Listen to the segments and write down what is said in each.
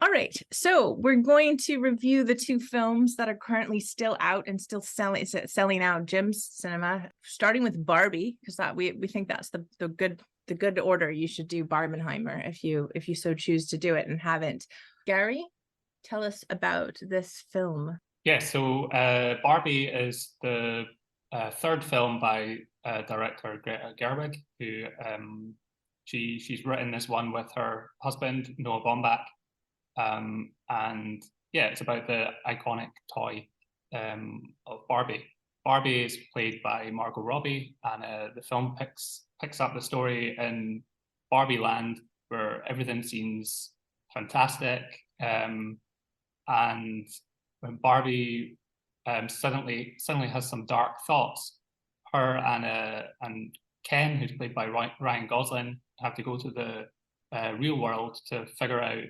All right, so we're going to review the two films that are currently still out and still selling out Jim's cinema, starting with Barbie, because that we think that's the good order. You should do Barbenheimer if you so choose to do it and haven't. Garry, tell us about this film. Yeah, so Barbie is the third film by director Greta Gerwig, who she's written this one with her husband Noah Baumbach. And yeah, it's about the iconic toy of Barbie. Barbie is played by Margot Robbie, and the film picks up the story in Barbie land, where everything seems fantastic. And when Barbie suddenly has some dark thoughts, her and Ken, who's played by Ryan Gosling, have to go to the real world to figure out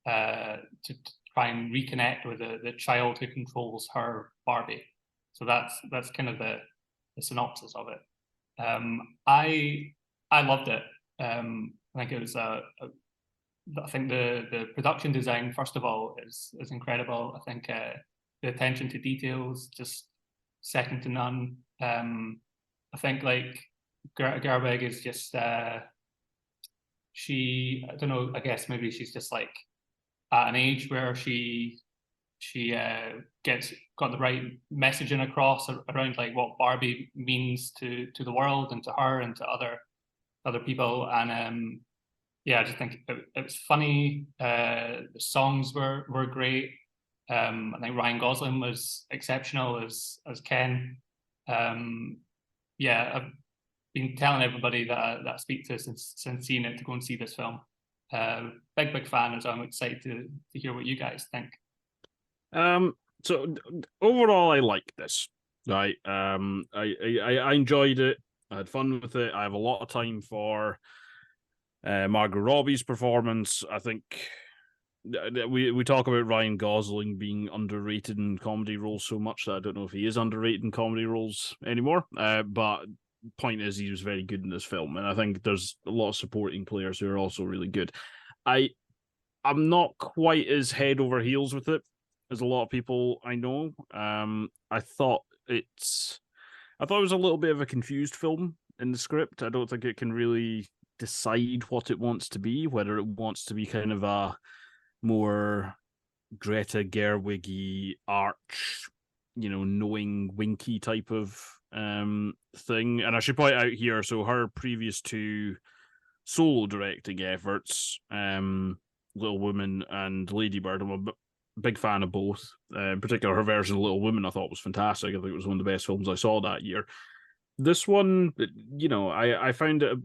to try and reconnect with the child who controls her Barbie. So that's kind of the synopsis of it. I loved it. I think it was I think the production design, first of all, is incredible. I think the attention to details just second to none. I think like Greta Gerwig is just she, I don't know, I guess maybe she's just like at an age where she got the right messaging across around like what Barbie means to the world and to her and to other people. And yeah, I just think it was funny. The songs were great. I think Ryan Gosling was exceptional as Ken. Yeah, I've been telling everybody that I speak to since seeing it to go and see this film. Big fan, and so I'm excited to hear what you guys think. So overall, I like this. Right, I enjoyed it. I had fun with it. I have a lot of time for Margot Robbie's performance. I think we talk about Ryan Gosling being underrated in comedy roles so much that I don't know if he is underrated in comedy roles anymore. But point is, he was very good in this film, and I think there's a lot of supporting players who are also really good. I'm not quite as head over heels with it as a lot of people I know. I thought it was a little bit of a confused film in the script. I don't think it can really decide what it wants to be, whether it wants to be kind of a more Greta Gerwig-y arch, knowing winky type of thing. And I should point out here, so her previous two solo directing efforts, Little Women and Lady Bird, I'm a big fan of both. In particular, her version of Little Women I thought was fantastic. I think it was one of the best films I saw that year. This one, I found it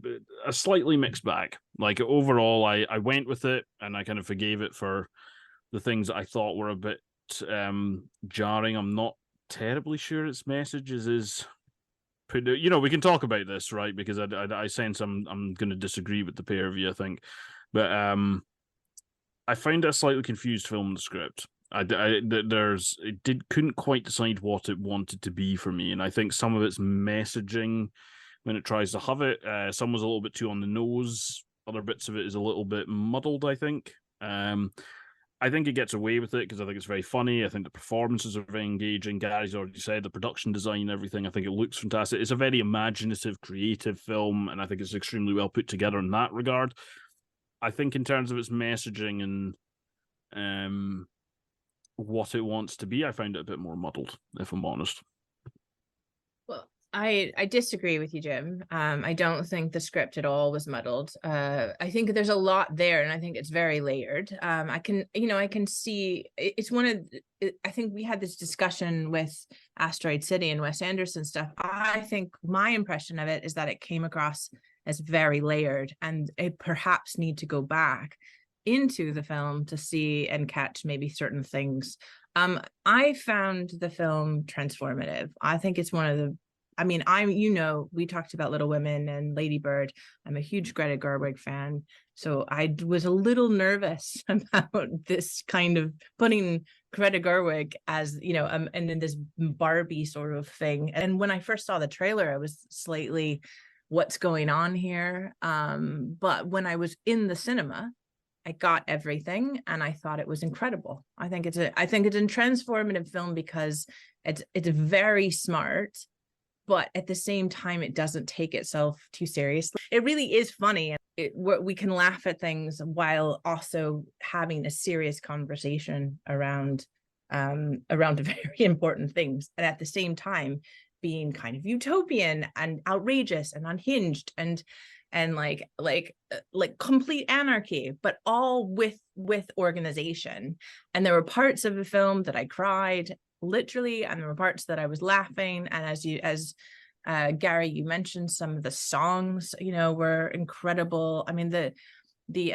a slightly mixed bag. Like overall, I went with it and I kind of forgave it for the things that I thought were a bit jarring. I'm not terribly sure its message is we can talk about this, right? Because I sense I'm going to disagree with the pair of you, I think. But I find it a slightly confused film in the script. Couldn't quite decide what it wanted to be for me, and I think some of its messaging, when it tries to have it, some was a little bit too on the nose. Other bits of it is a little bit muddled, I think. I think it gets away with it because I think it's very funny. I think the performances are very engaging. Gary's already said the production design, everything. I think it looks fantastic. It's a very imaginative, creative film, and I think it's extremely well put together in that regard. I think in terms of its messaging and what it wants to be, I found it a bit more muddled, if I'm honest. Well, I disagree with you, Jim. I don't think the script at all was muddled. I think there's a lot there, and I think it's very layered. I can see it's one of. I think we had this discussion with Asteroid City and Wes Anderson stuff. I think my impression of it is that it came across as very layered, and it perhaps need to go back into the film to see and catch maybe certain things. I found the film transformative. I think it's one of the. We talked about Little Women and Lady Bird. I'm a huge Greta Gerwig fan. So I was a little nervous about this kind of putting Greta Gerwig as, and in this Barbie sort of thing. And when I first saw the trailer, I was slightly, what's going on here? But when I was in the cinema I got everything, and I thought it was incredible. I think it's a transformative film because it's very smart, but at the same time, it doesn't take itself too seriously. It really is funny. We can laugh at things while also having a serious conversation around very important things, and at the same time being kind of utopian and outrageous and unhinged and like complete anarchy, but all with organization. And there were parts of the film that I cried literally, and there were parts that I was laughing. And as Garry, you mentioned, some of the songs, were incredible. I mean, the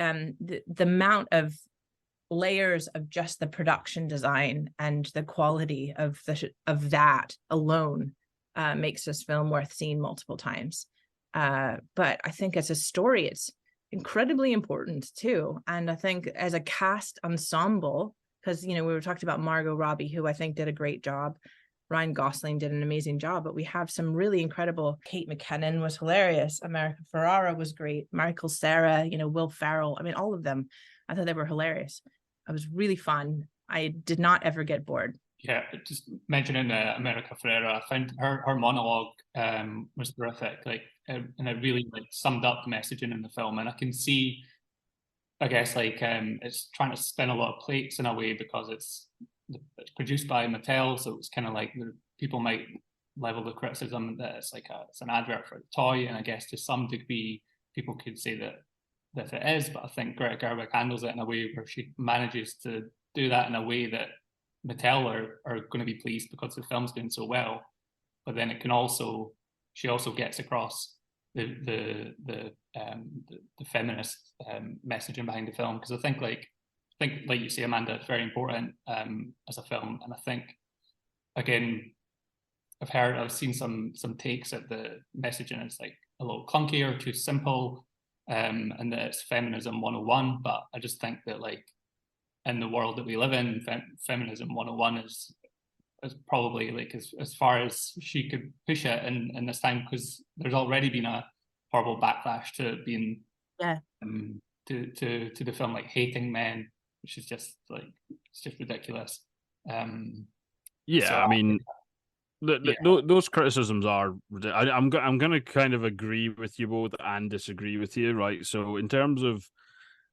amount of layers of just the production design and the quality of that alone makes this film worth seeing multiple times. But I think as a story, it's incredibly important too. And I think as a cast ensemble, because we were talking about Margot Robbie, who I think did a great job. Ryan Gosling did an amazing job, but we have some really incredible. Kate McKinnon was hilarious. America Ferrera was great. Michael Cera, Will Ferrell. I mean, all of them. I thought they were hilarious. It was really fun. I did not ever get bored. Yeah, just mentioning America Ferrera, I found her monologue was terrific. And it really summed up the messaging in the film. And I can see, I guess, it's trying to spin a lot of plates in a way because it's produced by Mattel, so it's kind of like people might level the criticism that it's an advert for a toy, and I guess to some degree people could say that it is, but I think Greta Gerwig handles it in a way where she manages to do that in a way that Mattel are going to be pleased because the film's doing so well. But then she also gets across the feminist messaging behind the film, because I think like you say, Amanda, it's very important as a film. And I think, again, I've seen some takes at the messaging. It's a little clunky or too simple, and that it's feminism 101. But I just think that in the world that we live in, feminism 101 is probably as far as she could push it in this time, because there's already been a horrible backlash to it being to the film hating men, which is just it's just ridiculous. I mean, those criticisms are. I'm going to kind of agree with you both and disagree with you, right? So in terms of,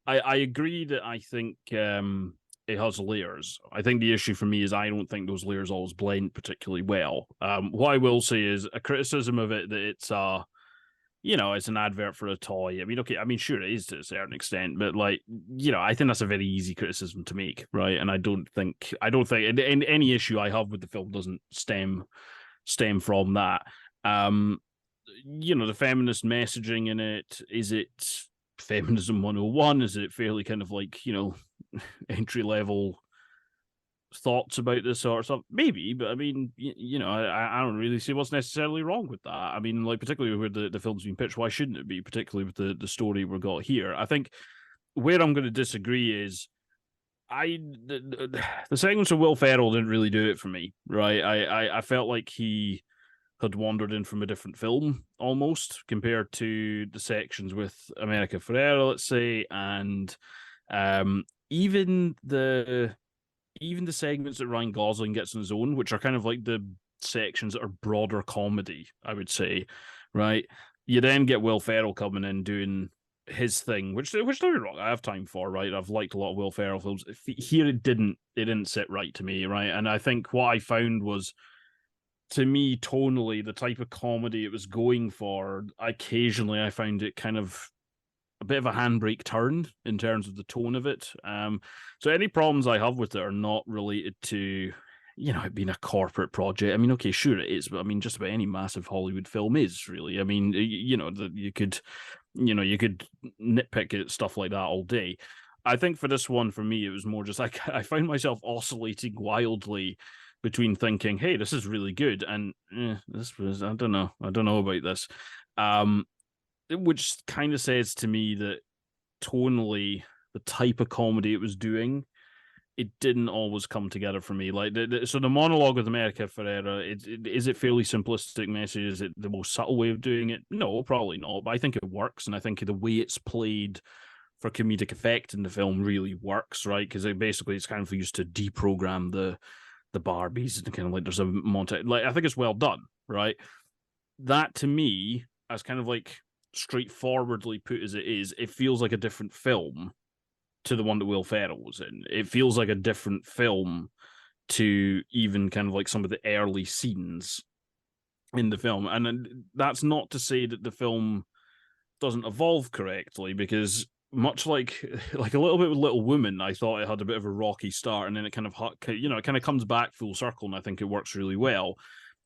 I agree that I think it has layers. I think the issue for me is I don't think those layers always blend particularly well. What I will say is a criticism of it that it's it's an advert for a toy. I mean, okay, sure it is to a certain extent, but I think that's a very easy criticism to make, right? And I don't think in any issue I have with the film doesn't stem from that. The feminist messaging in it, is it feminism 101? Is it fairly kind of entry level thoughts about this sort of stuff? Maybe, but I mean, I don't really see what's necessarily wrong with that. I mean, particularly where the film's been pitched, why shouldn't it be? Particularly with the story we've got here. I think where I'm going to disagree is the segments of Will Ferrell didn't really do it for me, right? I felt like he had wandered in from a different film almost compared to the sections with America Ferrera, let's say, and even the segments that Ryan Gosling gets on his own, which are kind of the sections that are broader comedy, I would say, right? You then get Will Ferrell coming in doing his thing, which don't get me wrong, I have time for, right? I've liked a lot of Will Ferrell films. Here it didn't sit right to me, right? And I think what I found was, to me, tonally, the type of comedy it was going for, occasionally I found it kind of a bit of a handbrake turn in terms of the tone of it. So any problems I have with it are not related to, it being a corporate project. I mean, okay, sure it is, but I mean, just about any massive Hollywood film is, really. I mean, you could nitpick at stuff like that all day. I think for this one, for me, it was more just I found myself oscillating wildly between thinking, hey, this is really good, and this was, I don't know about this. Which kind of says to me that tonally, the type of comedy it was doing, it didn't always come together for me. So the monologue with America Ferrera, is it fairly simplistic message? Is it the most subtle way of doing it? No, probably not. But I think it works, and I think the way it's played for comedic effect in the film really works, right? Because it's kind of used to deprogram the Barbies and kind of like there's a montage. Like I think it's well done, right? That to me, as kind of like straightforwardly put as it is, it feels like a different film to the one that Will Ferrell was in. It feels like a different film to even kind of like some of the early scenes in the film. And that's not to say that the film doesn't evolve correctly, because much like a little bit with Little Woman, I thought it had a bit of a rocky start, and then it kind of comes back full circle, and I think it works really well.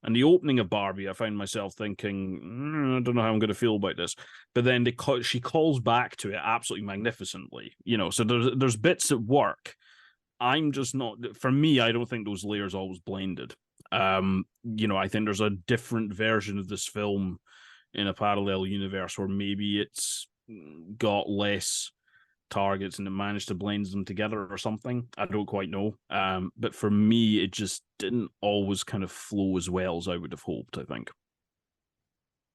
And the opening of Barbie, I found myself thinking, I don't know how I'm going to feel about this. But then she calls back to it absolutely magnificently. So there's bits that work. I'm just not, for me, I don't think those layers always blended. I think there's a different version of this film in a parallel universe where maybe it's got less targets and it managed to blend them together or something. I don't quite know. But for me, it just didn't always kind of flow as well as I would have hoped, I think.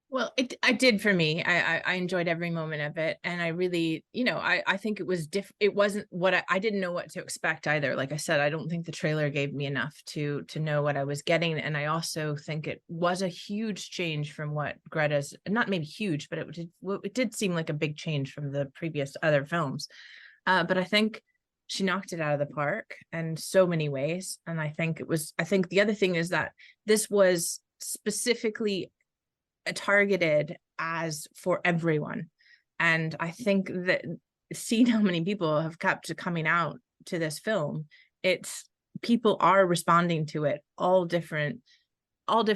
Well, I did for me. I enjoyed every moment of it. And I really, I think it was it wasn't what I didn't know what to expect either. Like I said, I don't think the trailer gave me enough to know what I was getting. And I also think it was a huge change from what Greta's, not maybe huge, but it did seem like a big change from the previous other films. But I think she knocked it out of the park in so many ways. And I think the other thing is that this was specifically targeted as for everyone. And I think that seeing how many people have kept coming out to this film, people are responding to it, all different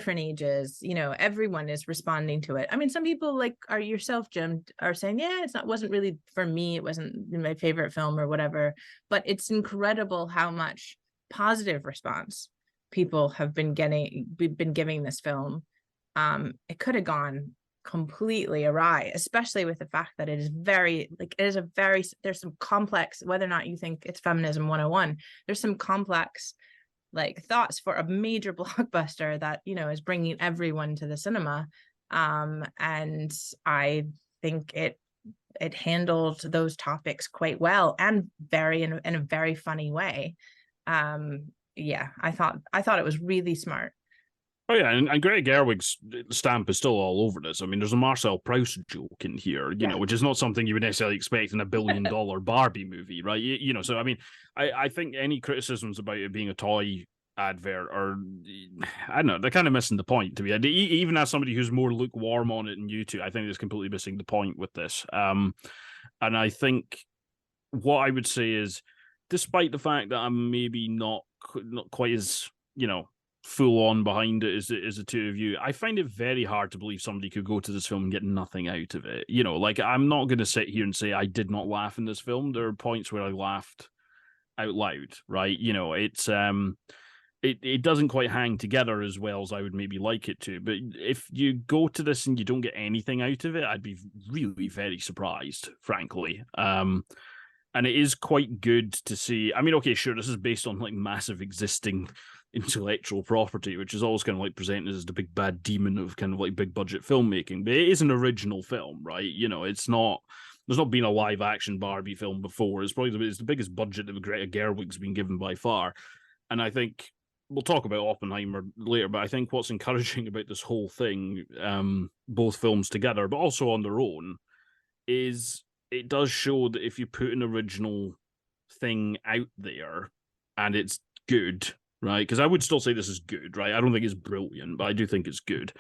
ages, everyone is responding to it. I mean, some people like yourself, Jim, are saying, yeah, wasn't really for me, it wasn't my favorite film or whatever, but it's incredible how much positive response people have been giving this film. It could have gone completely awry, especially with the fact that there's some complex, whether or not you think it's feminism 101, there's some complex like thoughts for a major blockbuster that, is bringing everyone to the cinema. And I think it handled those topics quite well and in a very funny way. Yeah, I thought it was really smart. Oh yeah, and Greta Gerwig's stamp is still all over this. I mean, there's a Marcel Proust joke in here, which is not something you would necessarily expect in a $1 billion Barbie movie, right? So I mean, I think any criticisms about it being a toy advert are, I don't know, they're kind of missing the point to me. Even as somebody who's more lukewarm on it than you two, I think it's completely missing the point with this. And I think what I would say is, despite the fact that I'm maybe not quite as, full on behind it as the two of you, I find it very hard to believe somebody could go to this film and get nothing out of it. Like I'm not going to sit here and say I did not laugh in this film. There are points where I laughed out loud, right? It's it doesn't quite hang together as well as I would maybe like it to. But if you go to this and you don't get anything out of it, I'd be really very surprised, frankly. And it is quite good to see. I mean, okay, sure, this is based on like massive existing intellectual property, which is always kind of like presented as the big bad demon of kind of like big budget filmmaking, but it is an original film, right? It's not, there's not been a live action Barbie film before. It's the biggest budget that Greta Gerwig's been given by far. And I think we'll talk about Oppenheimer later, but I think what's encouraging about this whole thing, both films together, but also on their own, is it does show that if you put an original thing out there and it's good, right? Because I would still say this is good, right? I don't think it's brilliant, but I do think it's good.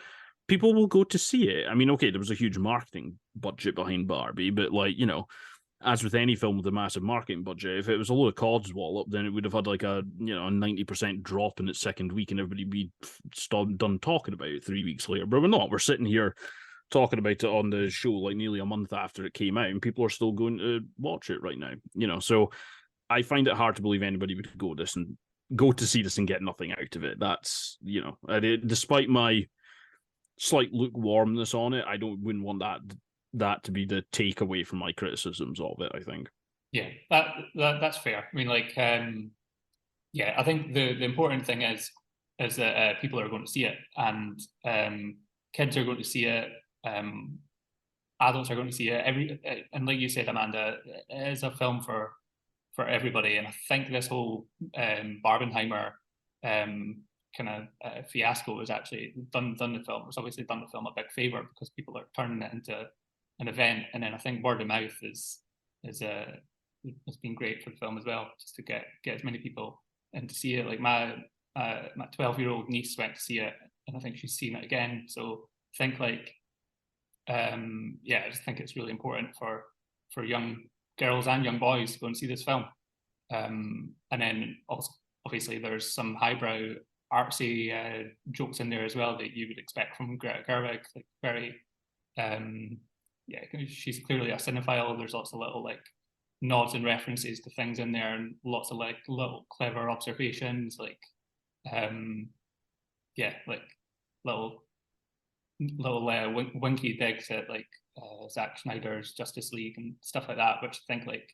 People will go to see it. I mean, okay, there was a huge marketing budget behind Barbie, but like, as with any film with a massive marketing budget, if it was a load of codswallop, then it would have had like a 90% drop in its second week, and everybody be done talking about it 3 weeks later. But we're not. We're sitting here talking about it on the show like nearly a month after it came out, and people are still going to watch it right now. So I find it hard to believe anybody would go to see this and get nothing out of it. That's, despite my slight lukewarmness on it, I wouldn't want that to be the takeaway from my criticisms of it, I think. Yeah, that's fair. I mean, like, yeah, I think the important thing is that people are going to see it, and kids are going to see it. adults are going to see it. And like you said, Amanda, it is a film for everybody. And I think this whole Barbenheimer kind of fiasco has actually done the film. It's obviously done the film a big favor because people are turning it into an event, and then I think word of mouth has been great for the film as well, just to get as many people in to see it. Like my 12-year-old niece went to see it, and I think she's seen it again. So I think like I just think it's really important for young girls and young boys to go and see this film. And then also, obviously there's some highbrow artsy jokes in there as well that you would expect from Greta Gerwig, like very she's clearly a cinephile. There's lots of little like nods and references to things in there, and lots of like little clever observations, like little winky digs at like Zack Snyder's Justice League and stuff like that, which I think like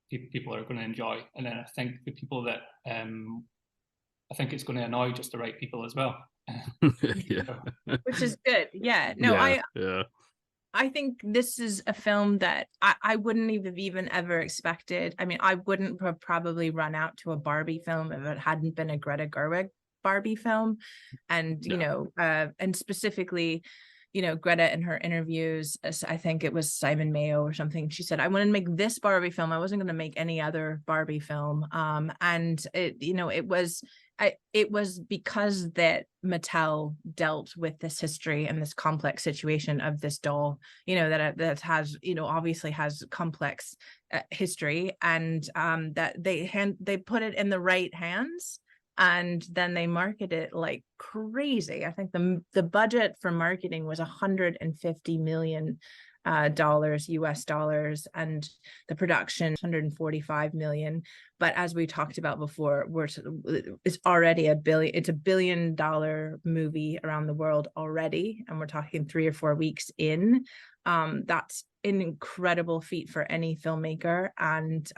people are going to enjoy. And then I think the people that I think it's going to annoy just the right people as well. Which is good. I think this is a film that I wouldn't have even ever expected. I mean, I wouldn't probably run out to a Barbie film if it hadn't been a Greta Gerwig Barbie film. And, and specifically, Greta in her interviews, I think it was Simon Mayo or something, she said, I want to make this Barbie film. I wasn't going to make any other Barbie film. And it was because that Mattel dealt with this history and this complex situation of this doll, that has, obviously has complex history, and that they put it in the right hands, and then they market it like crazy. I think the budget for marketing was $150 million US dollars, and the production $145 million. But as we talked about before, it's already it's $1 billion movie around the world already, and we're talking 3 or 4 weeks in. That's an incredible feat for any filmmaker, and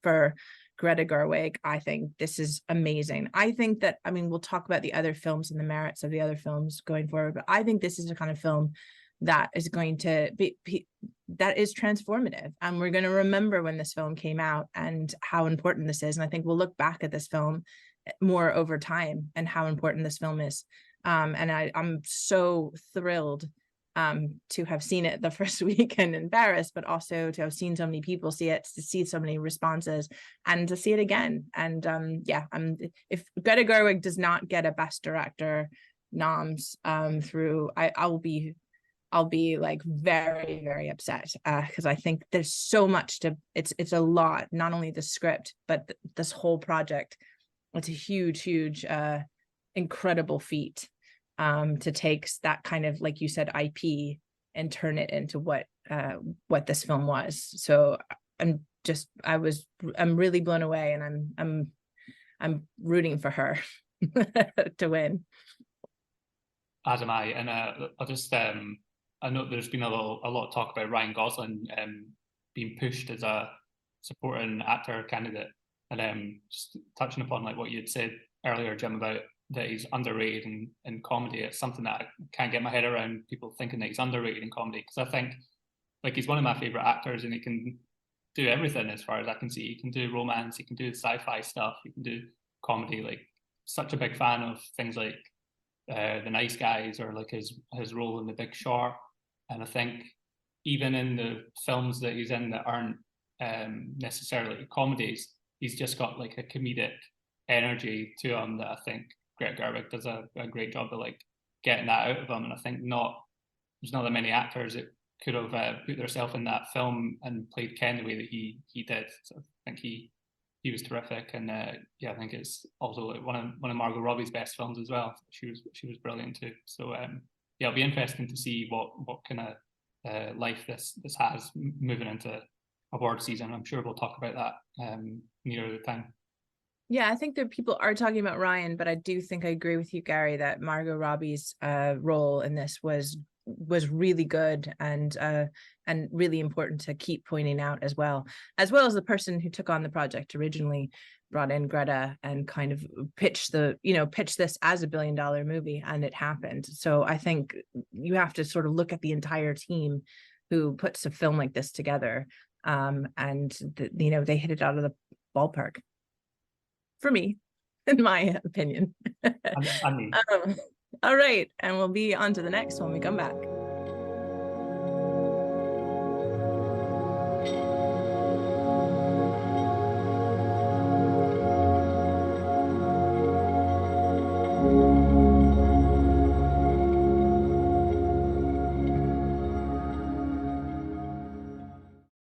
for Greta Gerwig, I think this is amazing. I think that, we'll talk about the other films and the merits of the other films going forward, but I think this is the kind of film that is going to be that is transformative, and we're going to remember when this film came out and how important this is. And I think we'll look back at this film more over time and how important this film is. And I'm so thrilled to have seen it the first weekend in Paris, but also to have seen so many people see it, to see so many responses, and to see it again. And if Greta Gerwig does not get a Best Director noms I'll be like very, very upset, because I think there's so much it's a lot, not only the script, but this whole project. It's a huge, incredible feat to take that kind of, like you said, IP and turn it into what this film was. So I'm really blown away, and I'm rooting for her to win. As am I. And I'll just I know there's been a lot of talk about Ryan Gosling being pushed as a supporting actor candidate, and just touching upon like what you had said earlier, Jim, about that he's underrated in comedy. It's something that I can't get my head around, people thinking that he's underrated in comedy, because I think like he's one of my favorite actors, and he can do everything as far as I can see. He can do romance, he can do sci-fi stuff, he can do comedy. Like, such a big fan of things like The Nice Guys, or like his role in The Big Short. And I think even in the films that he's in that aren't necessarily comedies, he's just got like a comedic energy to him that I think Greta Gerwig does a great job of like getting that out of him. And I think there's not that many actors that could have put themselves in that film and played Ken the way that he did. So I think he was terrific. And I think it's also like one of Margot Robbie's best films as well. She was brilliant too. So it'll be interesting to see what kind of life this has moving into award season. I'm sure we'll talk about that nearer the time. Yeah, I think that people are talking about Ryan, but I do think I agree with you, Garry, that Margot Robbie's role in this was was really good and really important to keep pointing out, as well as the person who took on the project originally, brought in Greta and kind of pitched this as $1 billion movie, and it happened. So I think you have to sort of look at the entire team who puts a film like this together, and they hit it out of the ballpark for me, in my opinion. I mean, All right, and we'll be on to the next when we come back.